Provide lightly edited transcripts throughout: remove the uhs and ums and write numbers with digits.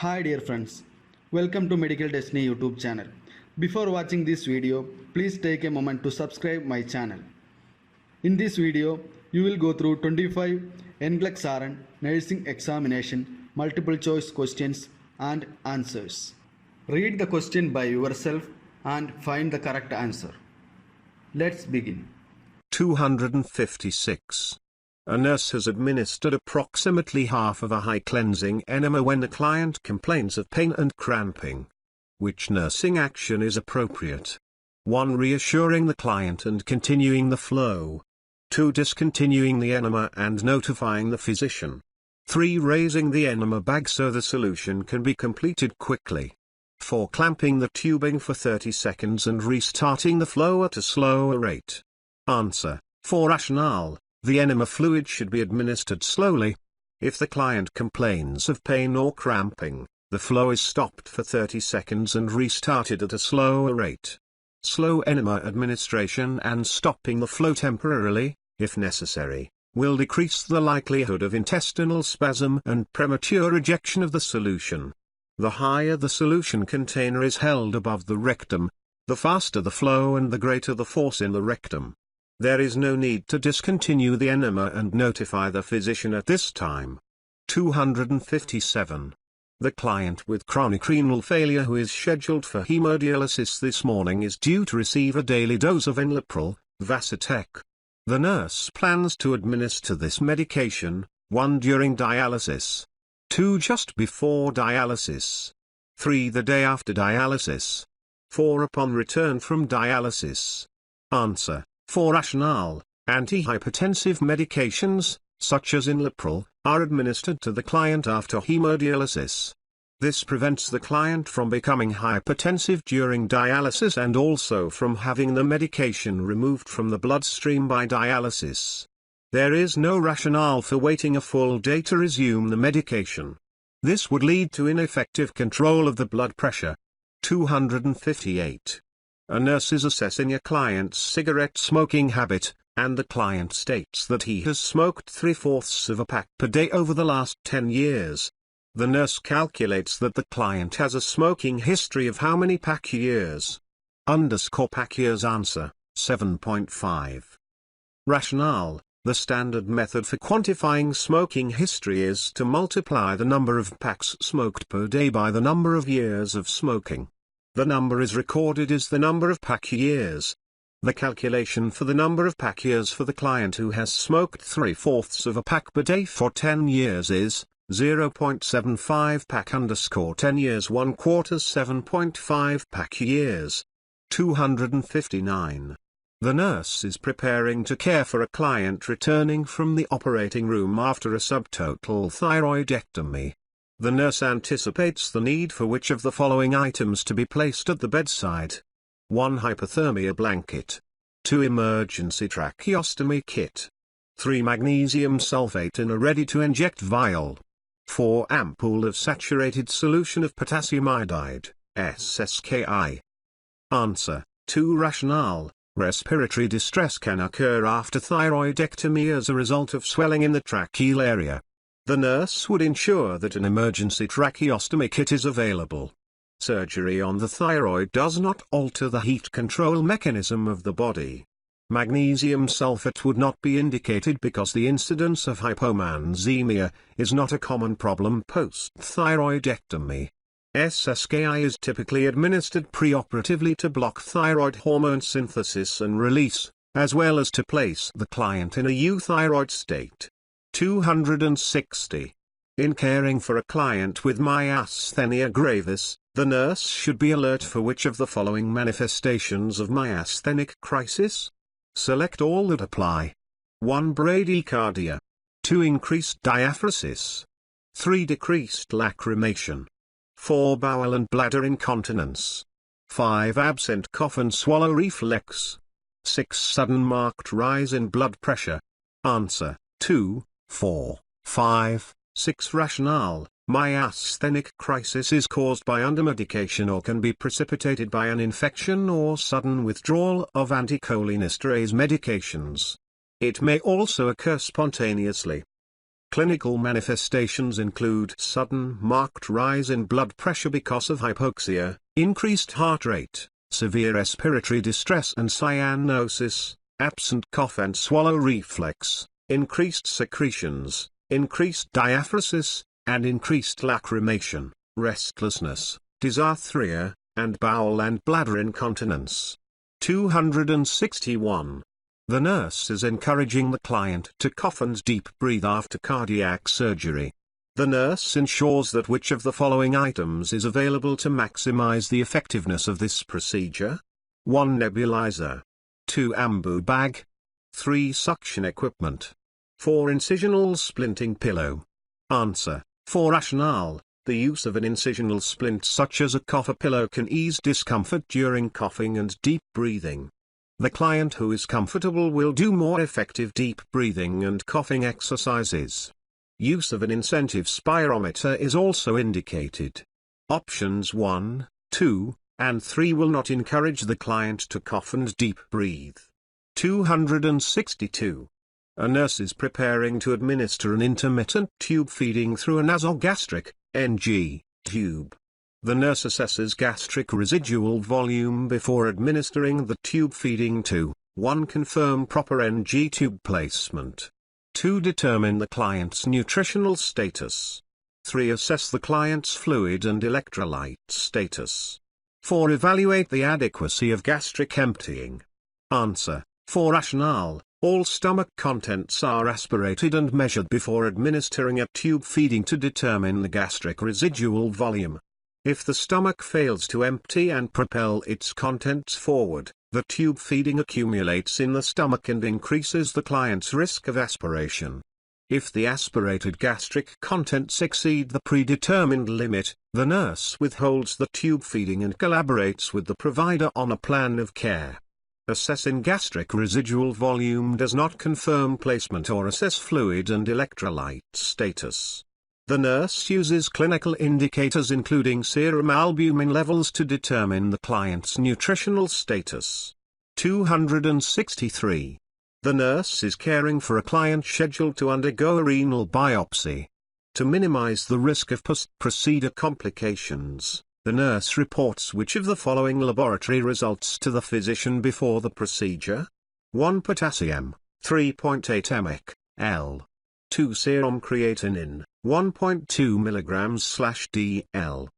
Hi dear friends, welcome to Medical Destiny YouTube channel. Before watching this video, please take a moment to subscribe my channel. In this video, you will go through 25 Nclex-Rn nursing examination multiple choice questions and answers. Read the question by yourself and find the correct answer. Let's begin. 256. A nurse has administered approximately half of a high cleansing enema when the client complains of pain and cramping. Which nursing action is appropriate? 1. Reassuring the client and continuing the flow. 2. Discontinuing the enema and notifying the physician. 3. Raising the enema bag so the solution can be completed quickly. 4. Clamping the tubing for 30 seconds and restarting the flow at a slower rate. Answer. For Rationale, the enema fluid should be administered slowly. If the client complains of pain or cramping, the flow is stopped for 30 seconds and restarted at a slower rate. Slow enema administration and stopping the flow temporarily, if necessary, will decrease the likelihood of intestinal spasm and premature rejection of the solution. The higher the solution container is held above the rectum, the faster the flow and the greater the force in the rectum. There is no need to discontinue the enema and notify the physician at this time. 257. The client with chronic renal failure who is scheduled for hemodialysis this morning is due to receive a daily dose of enalapril, Vasotec. The nurse plans to administer this medication, 1. During dialysis. 2. Just before dialysis. 3. The day after dialysis. 4. Upon return from dialysis. Answer. For Rationale, antihypertensive medications, such as enalapril, are administered to the client after hemodialysis. This prevents the client from becoming hypertensive during dialysis and also from having the medication removed from the bloodstream by dialysis. There is no rationale for waiting a full day to resume the medication. This would lead to ineffective control of the blood pressure. 258. A nurse is assessing a client's cigarette smoking habit, and the client states that he has smoked 3/4 of a pack per day over the last 10 years. The nurse calculates that the client has a smoking history of how many pack years? Pack years. Answer, 7.5. Rationale. The standard method for quantifying smoking history is to multiply the number of packs smoked per day by the number of years of smoking. The number is recorded as the number of pack years. The calculation for the number of pack years for the client who has smoked 3/4 of a pack per day for 10 years is 0.75 pack _10 years 1/4 7.5 pack years. 259. The nurse is preparing to care for a client returning from the operating room after a subtotal thyroidectomy. The nurse anticipates the need for which of the following items to be placed at the bedside? 1. Hypothermia blanket. 2. Emergency tracheostomy kit. 3. Magnesium sulfate in a ready-to-inject vial. 4. Ampoule of saturated solution of potassium iodide, SSKI. Answer. 2. Rationale. Respiratory distress can occur after thyroidectomy as a result of swelling in the tracheal area. The nurse would ensure that an emergency tracheostomy kit is available. Surgery on the thyroid does not alter the heat control mechanism of the body. Magnesium sulfate would not be indicated because the incidence of hypomansemia is not a common problem post-thyroidectomy. SSKI is typically administered preoperatively to block thyroid hormone synthesis and release, as well as to place the client in a euthyroid state. 260. In caring for a client with myasthenia gravis, the nurse should be alert for which of the following manifestations of myasthenic crisis? Select all that apply. 1. Bradycardia. 2. Increased diaphoresis. 3. Decreased lacrimation. 4. Bowel and bladder incontinence. 5. Absent cough and swallow reflex. 6. Sudden marked rise in blood pressure. Answer, 2, 4, 5, 6. Rationale. Myasthenic crisis is caused by undermedication or can be precipitated by an infection or sudden withdrawal of anticholinesterase medications. It may also occur spontaneously. Clinical manifestations include sudden marked rise in blood pressure because of hypoxia, increased heart rate, severe respiratory distress and cyanosis, absent cough and swallow reflex, increased secretions, increased diaphoresis, and increased lacrimation, restlessness, dysarthria, and bowel and bladder incontinence. 261. The nurse is encouraging the client to cough and deep breathe after cardiac surgery. The nurse ensures that which of the following items is available to maximize the effectiveness of this procedure? 1 nebulizer. 2 ambu bag. 3 suction equipment. 4 incisional splinting pillow. Answer. For Rationale, the use of an incisional splint such as a cougher pillow can ease discomfort during coughing and deep breathing. The client who is comfortable will do more effective deep breathing and coughing exercises. Use of an incentive spirometer is also indicated. Options 1, 2, and 3 will not encourage the client to cough and deep breathe. 262. A nurse is preparing to administer an intermittent tube feeding through a nasogastric (NG) tube. The nurse assesses gastric residual volume before administering the tube feeding to 1. Confirm proper NG tube placement. 2. Determine the client's nutritional status. 3. Assess the client's fluid and electrolyte status. 4. Evaluate the adequacy of gastric emptying. Answer. For Rationale, all stomach contents are aspirated and measured before administering a tube feeding to determine the gastric residual volume. If the stomach fails to empty and propel its contents forward, the tube feeding accumulates in the stomach and increases the client's risk of aspiration. If the aspirated gastric contents exceed the predetermined limit, the nurse withholds the tube feeding and collaborates with the provider on a plan of care. Assessing gastric residual volume does not confirm placement or assess fluid and electrolyte status. The nurse uses clinical indicators including serum albumin levels to determine the client's nutritional status. 263. The nurse is caring for a client scheduled to undergo a renal biopsy. To minimize the risk of post-procedure complications, the nurse reports which of the following laboratory results to the physician before the procedure? 1. Potassium, 3.8 mg/L. 2. Serum creatinine, 1.2 mg/dL.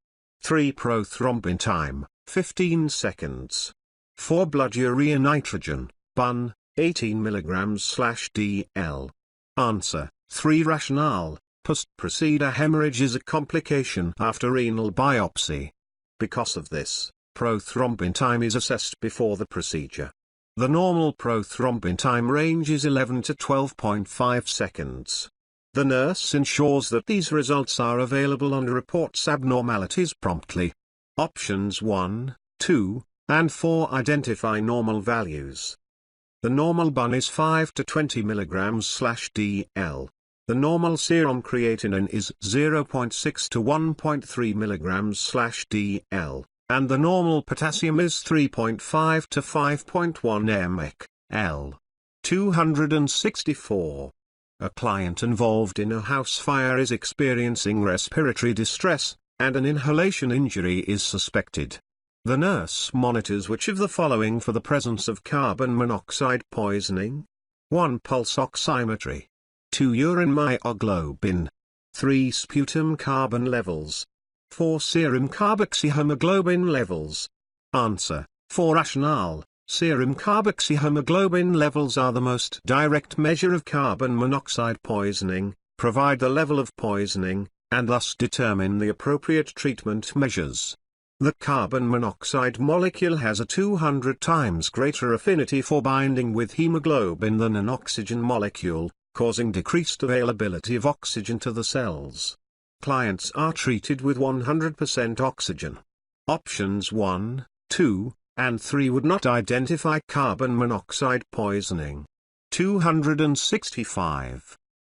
3. Prothrombin time, 15 seconds. 4. Blood urea nitrogen, BUN, 18 mg/dL. Answer. 3. Rationale, post-procedure hemorrhage is a complication after renal biopsy. Because of this, prothrombin time is assessed before the procedure. The normal prothrombin time range is 11 to 12.5 seconds. The nurse ensures that these results are available and reports abnormalities promptly. Options 1, 2, and 4 identify normal values. The normal BUN is 5 to 20 mg/dL. The normal serum creatinine is 0.6 to 1.3 mg/dL, and the normal potassium is 3.5 to 5.1 mg/L. 264. A client involved in a house fire is experiencing respiratory distress, and an inhalation injury is suspected. The nurse monitors which of the following for the presence of carbon monoxide poisoning? 1. Pulse oximetry. 2. Urine myoglobin. 3. Sputum carbon levels. 4. Serum carboxyhemoglobin levels. Answer. For Rationale, serum carboxyhemoglobin levels are the most direct measure of carbon monoxide poisoning, provide the level of poisoning, and thus determine the appropriate treatment measures. The carbon monoxide molecule has a 200 times greater affinity for binding with hemoglobin than an oxygen molecule, causing decreased availability of oxygen to the cells. Clients are treated with 100% oxygen. Options 1, 2, and 3 would not identify carbon monoxide poisoning. 265.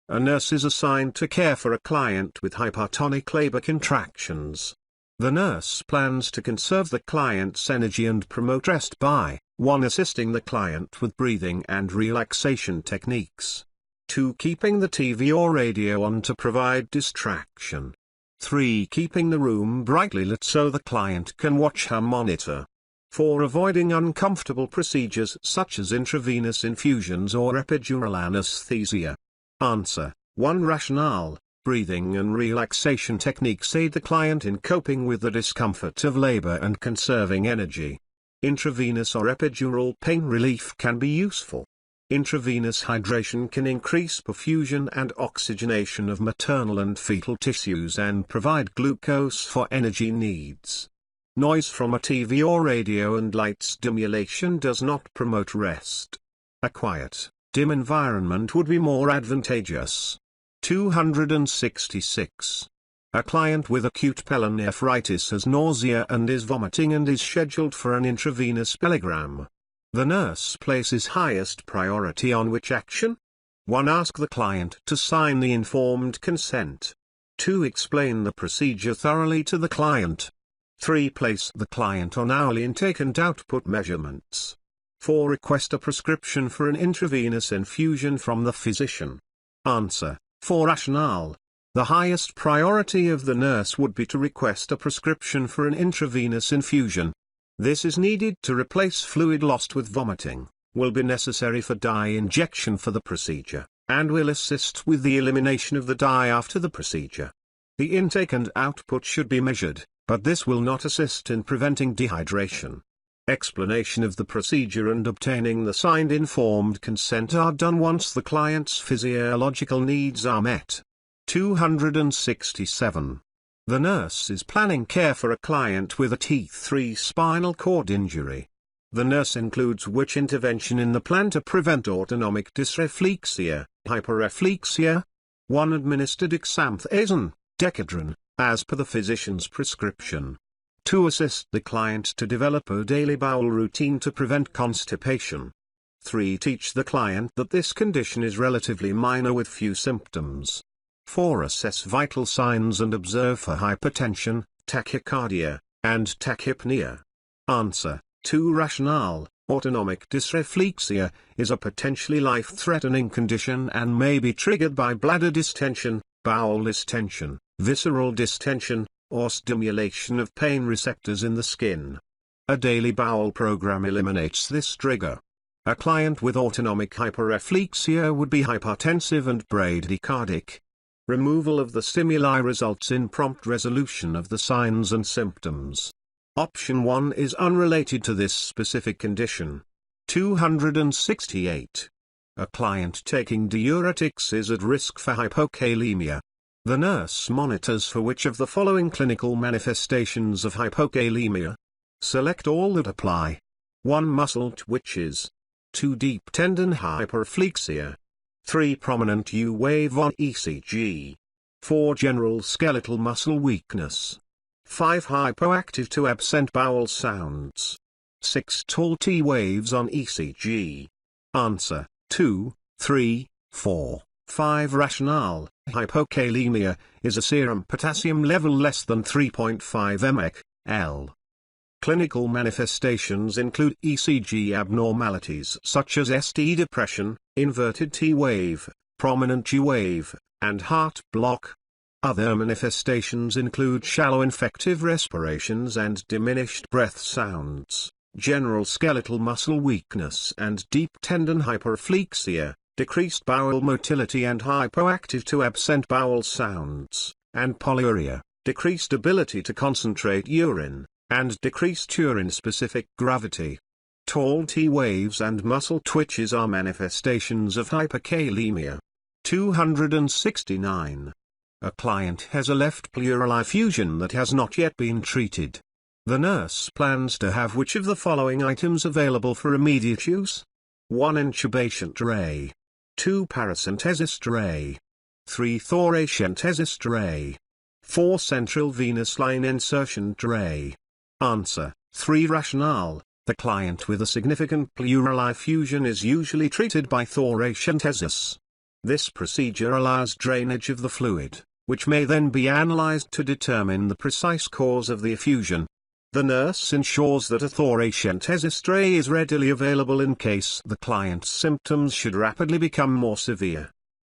A nurse is assigned to care for a client with hypertonic labor contractions. The nurse plans to conserve the client's energy and promote rest by 1. Assisting the client with breathing and relaxation techniques. 2. Keeping the TV or radio on to provide distraction. 3. Keeping the room brightly lit so the client can watch her monitor. 4. Avoiding uncomfortable procedures such as intravenous infusions or epidural anesthesia. Answer. 1. Rationale. Breathing and relaxation techniques aid the client in coping with the discomfort of labor and conserving energy. Intravenous or epidural pain relief can be useful. Intravenous hydration can increase perfusion and oxygenation of maternal and fetal tissues and provide glucose for energy needs. Noise from a TV or radio and light stimulation does not promote rest. A quiet, dim environment would be more advantageous. 266. A client with acute pyelonephritis has nausea and is vomiting and is scheduled for an intravenous pyelogram. The nurse places highest priority on which action? 1. Ask the client to sign the informed consent. 2. Explain the procedure thoroughly to the client. 3. Place the client on hourly intake and output measurements. 4. Request a prescription for an intravenous infusion from the physician. Answer. 4. Rationale. The highest priority of the nurse would be to request a prescription for an intravenous infusion. This is needed to replace fluid lost with vomiting, will be necessary for dye injection for the procedure, and will assist with the elimination of the dye after the procedure. The intake and output should be measured, but this will not assist in preventing dehydration. Explanation of the procedure and obtaining the signed informed consent are done once the client's physiological needs are met. 267. The nurse is planning care for a client with a T3 spinal cord injury. The nurse includes which intervention in the plan to prevent autonomic dysreflexia, hyperreflexia? 1. Administered xanthazine, Decadron, as per the physician's prescription. 2. Assist the client to develop a daily bowel routine to prevent constipation. 3. Teach the client that this condition is relatively minor with few symptoms. 4. Assess vital signs and observe for hypertension, tachycardia, and tachypnea. Answer. 2. Rationale. Autonomic dysreflexia is a potentially life-threatening condition and may be triggered by bladder distension, bowel distension, visceral distension, or stimulation of pain receptors in the skin. A daily bowel program eliminates this trigger. A client with autonomic hyperreflexia would be hypertensive and bradycardic. Removal of the stimuli results in prompt resolution of the signs and symptoms. Option 1 is unrelated to this specific condition. 268. A client taking diuretics is at risk for hypokalemia. The nurse monitors for which of the following clinical manifestations of hypokalemia? Select all that apply. 1. Muscle twitches. 2. Deep tendon hyperreflexia. 3. Prominent U wave on ECG. 4. General skeletal muscle weakness. 5. Hypoactive to absent bowel sounds. 6. Tall T waves on ECG. Answer. 2, 3, 4, 5. Rationale. Hypokalemia is a serum potassium level less than 3.5 mg/L. Clinical manifestations include ECG abnormalities such as ST depression, inverted T wave, prominent U wave, and heart block. Other manifestations include shallow infective respirations and diminished breath sounds, general skeletal muscle weakness and deep tendon hyperreflexia, decreased bowel motility and hypoactive to absent bowel sounds, and polyuria, decreased ability to concentrate urine, and decreased urine-specific gravity. Tall T waves and muscle twitches are manifestations of hypokalemia. 269. A client has a left pleural effusion that has not yet been treated. The nurse plans to have which of the following items available for immediate use? 1. Intubation tray. 2. Paracentesis tray. 3. Thoracentesis tray. 4. Central venous line insertion tray. Answer. 3. Rationale. The client with a significant pleural effusion is usually treated by thoracentesis. This procedure allows drainage of the fluid, which may then be analyzed to determine the precise cause of the effusion. The nurse ensures that a thoracentesis tray is readily available in case the client's symptoms should rapidly become more severe.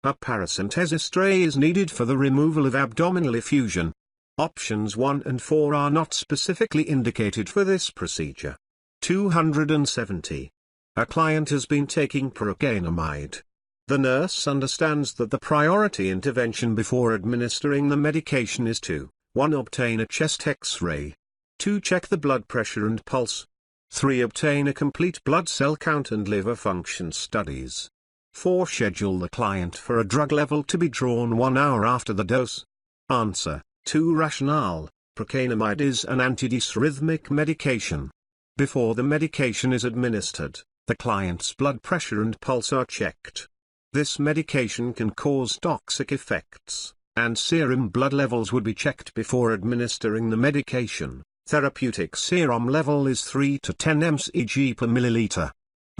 A paracentesis tray is needed for the removal of abdominal effusion. Options 1 and 4 are not specifically indicated for this procedure. 270. A client has been taking procainamide. The nurse understands that the priority intervention before administering the medication is to 1. Obtain a chest X-ray. 2. Check the blood pressure and pulse. 3. Obtain a complete blood cell count and liver function studies. 4. Schedule the client for a drug level to be drawn 1 hour after the dose. Answer: 2. Rationale. Procainamide is an antidysrhythmic medication. Before the medication is administered, the client's blood pressure and pulse are checked. This medication can cause toxic effects, and serum blood levels would be checked before administering the medication. Therapeutic serum level is 3 to 10 mcg per milliliter.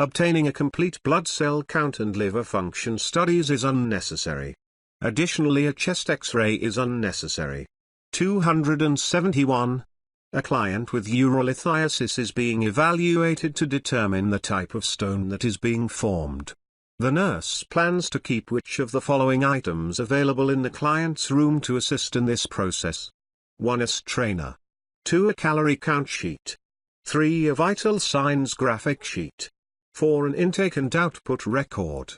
Obtaining a complete blood cell count and liver function studies is unnecessary. Additionally, a chest X-ray is unnecessary. 271. A client with urolithiasis is being evaluated to determine the type of stone that is being formed. The nurse plans to keep which of the following items available in the client's room to assist in this process? 1. A strainer. 2. A calorie count sheet. 3. A vital signs graphic sheet. 4. An intake and output record.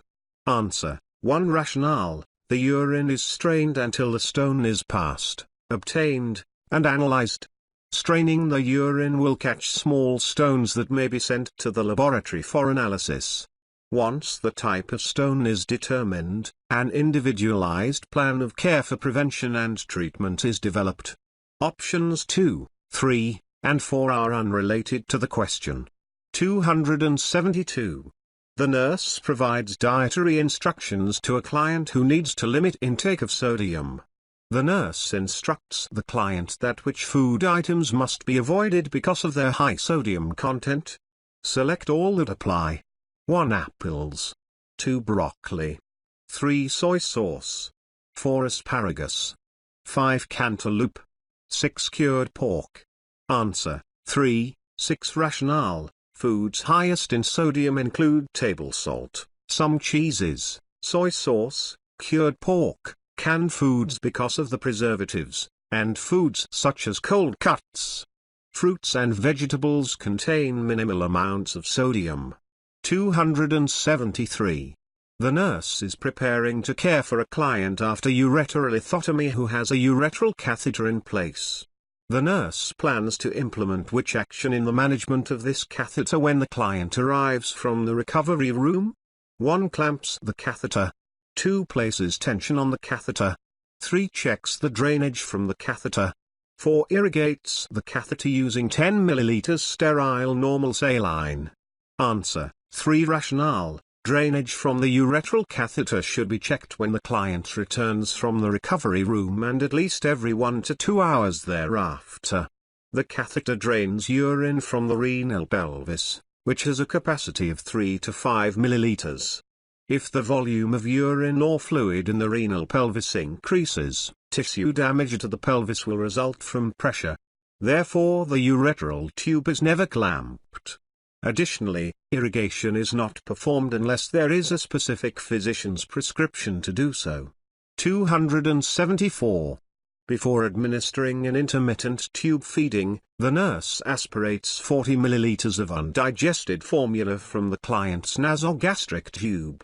Answer: 1. Rationale. The urine is strained until the stone is passed, obtained, and analyzed. Straining the urine will catch small stones that may be sent to the laboratory for analysis. Once the type of stone is determined, an individualized plan of care for prevention and treatment is developed. Options 2, 3, and 4 are unrelated to the question. 272. The nurse provides dietary instructions to a client who needs to limit intake of sodium. The nurse instructs the client that which food items must be avoided because of their high sodium content. Select all that apply. 1. Apples. 2. Broccoli. 3. Soy sauce. 4. Asparagus. 5. Cantaloupe. 6. Cured pork. Answer: 3, 6. Rationale. Foods highest in sodium include table salt, some cheeses, soy sauce, cured pork, canned foods because of the preservatives, and foods such as cold cuts. Fruits and vegetables contain minimal amounts of sodium. 273. The nurse is preparing to care for a client after ureteral lithotomy who has a ureteral catheter in place. The nurse plans to implement which action in the management of this catheter when the client arrives from the recovery room? 1. Clamps the catheter. 2. Places tension on the catheter. 3. Checks the drainage from the catheter. 4. Irrigates the catheter using 10 ml sterile normal saline. Answer: 3. Rationale. Drainage from the ureteral catheter should be checked when the client returns from the recovery room and at least every 1 to 2 hours thereafter. The catheter drains urine from the renal pelvis, which has a capacity of 3 to 5 milliliters. If the volume of urine or fluid in the renal pelvis increases, tissue damage to the pelvis will result from pressure. Therefore, the ureteral tube is never clamped. Additionally, irrigation is not performed unless there is a specific physician's prescription to do so. 274. Before administering an intermittent tube feeding, the nurse aspirates 40 milliliters of undigested formula from the client's nasogastric tube.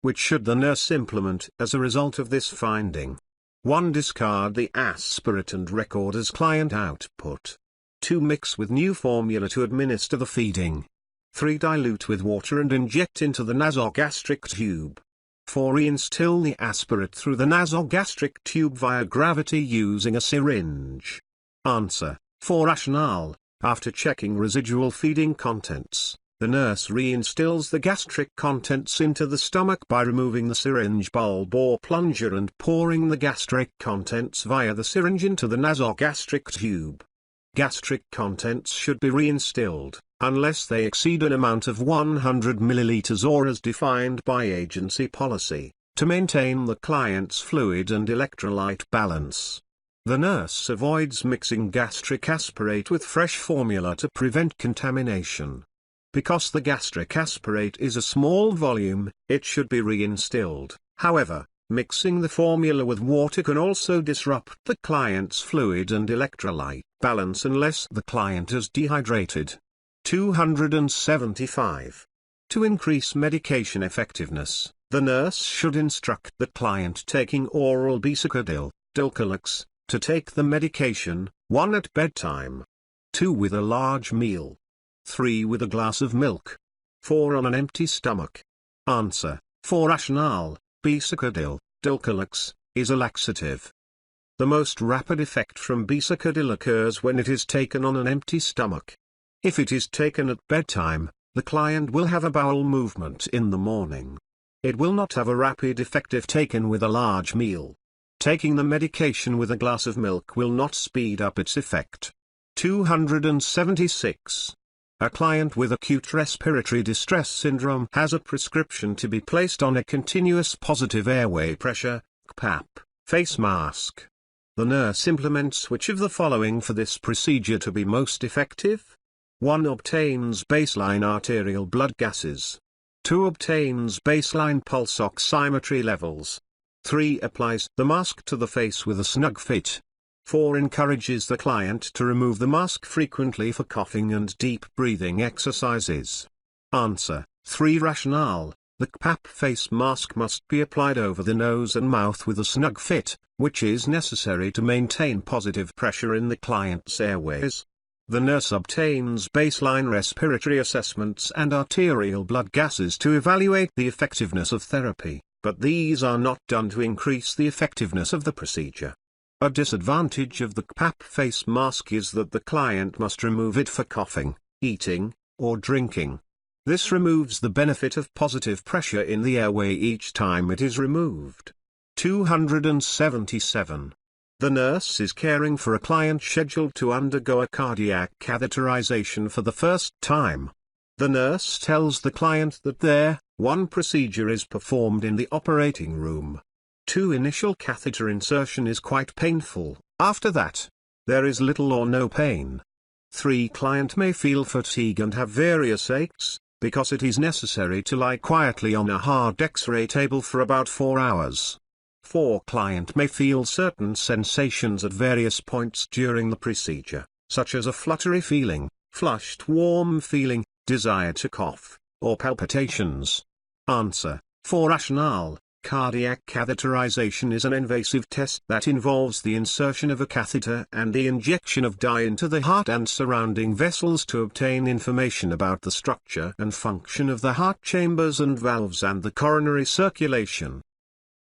Which should the nurse implement as a result of this finding? 1. Discard the aspirate and record as client output. 2. Mix with new formula to administer the feeding. 3. Dilute with water and inject into the nasogastric tube. 4. Reinstill the aspirate through the nasogastric tube via gravity using a syringe. Answer: 4. Rationale. After checking residual feeding contents, the nurse reinstills the gastric contents into the stomach by removing the syringe bulb or plunger and pouring the gastric contents via the syringe into the nasogastric tube. Gastric contents should be reinstilled, unless they exceed an amount of 100 milliliters or as defined by agency policy, to maintain the client's fluid and electrolyte balance. The nurse avoids mixing gastric aspirate with fresh formula to prevent contamination. Because the gastric aspirate is a small volume, it should be reinstilled. However, Mixing the formula with water can also disrupt the client's fluid and electrolyte balance unless the client is dehydrated. 275. To increase medication effectiveness, the nurse should instruct the client taking oral bisacodyl, Nclex, to take the medication, 1 at bedtime, 2 with a large meal, 3 with a glass of milk, 4 on an empty stomach. Answer: for Rationale, bisacodyl, Nclex, is a laxative. The most rapid effect from bisacodyl occurs when it is taken on an empty stomach. If it is taken at bedtime, the client will have a bowel movement in the morning. It will not have a rapid effect if taken with a large meal. Taking the medication with a glass of milk will not speed up its effect. 276. A client with acute respiratory distress syndrome has a prescription to be placed on a continuous positive airway pressure (CPAP) face mask. The nurse implements which of the following for this procedure to be most effective? 1. Obtains baseline arterial blood gases. 2. Obtains baseline pulse oximetry levels. 3. Applies the mask to the face with a snug fit. 4. Encourages the client to remove the mask frequently for coughing and deep breathing exercises. Answer: 3. Rationale. The CPAP face mask must be applied over the nose and mouth with a snug fit, which is necessary to maintain positive pressure in the client's airways. The nurse obtains baseline respiratory assessments and arterial blood gases to evaluate the effectiveness of therapy, but these are not done to increase the effectiveness of the procedure. A disadvantage of the CPAP face mask is that the client must remove it for coughing, eating, or drinking. This removes the benefit of positive pressure in the airway each time it is removed. 277. The nurse is caring for a client scheduled to undergo a cardiac catheterization for the first time. The nurse tells the client that one procedure is performed in the operating room. 2. Initial catheter insertion is quite painful. After that, there is little or no pain. 3. Client may feel fatigue and have various aches, because it is necessary to lie quietly on a hard X-ray table for about 4 hours. 4. Client may feel certain sensations at various points during the procedure, such as a fluttery feeling, flushed warm feeling, desire to cough, or palpitations. Answer: for Rationale, cardiac catheterization is an invasive test that involves the insertion of a catheter and the injection of dye into the heart and surrounding vessels to obtain information about the structure and function of the heart chambers and valves and the coronary circulation.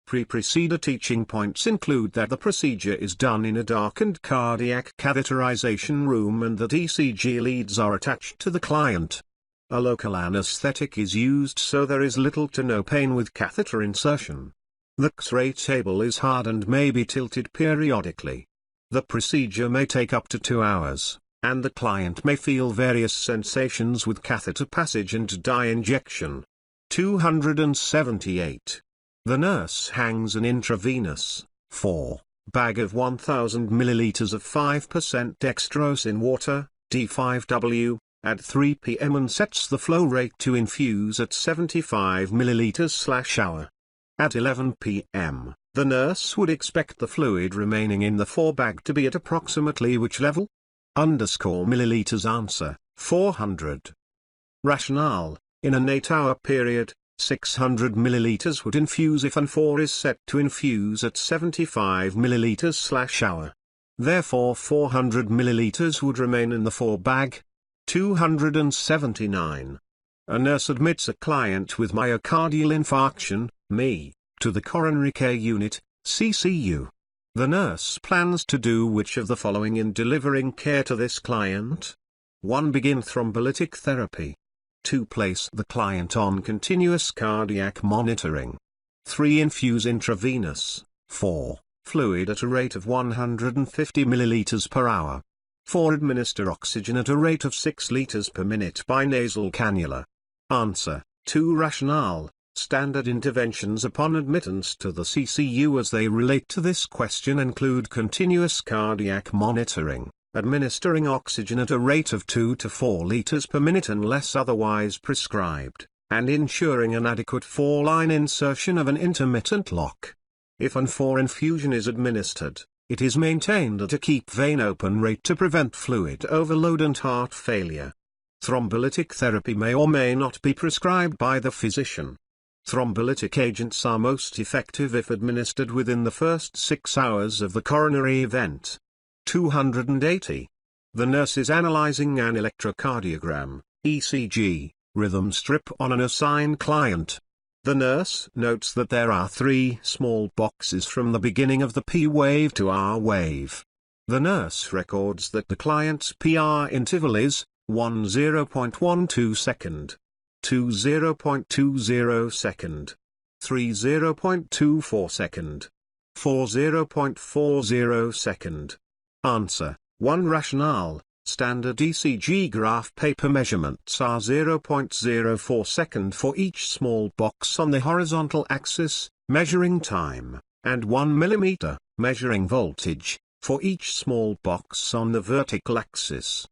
Pre-procedure teaching points include that the procedure is done in a darkened cardiac catheterization room and that ECG leads are attached to the client. A local anesthetic is used so there is little to no pain with catheter insertion. The X-ray table is hard and may be tilted periodically. The procedure may take up to 2 hours, and the client may feel various sensations with catheter passage and dye injection. 278. The nurse hangs an intravenous, bag of 1000 milliliters of 5% dextrose in water, D5W, at 3 p.m. and sets the flow rate to infuse at 75 milliliters/hour. At 11 p.m., the nurse would expect the fluid remaining in the 4 bag to be at approximately which level? Milliliters. Answer: 400. Rationale: in an 8-hour period, 600 milliliters would infuse if an 4 is set to infuse at 75 milliliters/hour. Therefore 400 milliliters would remain in the 4 bag. 279. A nurse admits a client with myocardial infarction, MI, to the coronary care unit, CCU. The nurse plans to do which of the following in delivering care to this client? 1. Begin thrombolytic therapy. 2. Place the client on continuous cardiac monitoring. 3. Infuse intravenous. 4. Fluid at a rate of 150 milliliters per hour. 4. Administer oxygen at a rate of 6 liters per minute by nasal cannula. Answer: 2. Rationale: standard interventions upon admittance to the CCU as they relate to this question include continuous cardiac monitoring, administering oxygen at a rate of 2 to 4 liters per minute unless otherwise prescribed, and ensuring an adequate 4-line insertion of an intermittent lock. If an 4 infusion is administered, it is maintained at a keep vein open rate to prevent fluid overload and heart failure. Thrombolytic therapy may or may not be prescribed by the physician. Thrombolytic agents are most effective if administered within the first 6 hours of the coronary event. 280. The nurse is analyzing an electrocardiogram, ECG, rhythm strip on an assigned client. The nurse notes that there are 3 small boxes from the beginning of the P wave to R wave. The nurse records that the client's PR interval is 1 0.12 second, 2 0.20 second, 3 0.24 second, 4 0.40 second. Answer: 1. Rationale. Standard ECG graph paper measurements are 0.04 second for each small box on the horizontal axis, measuring time, and 1 mm, measuring voltage, for each small box on the vertical axis.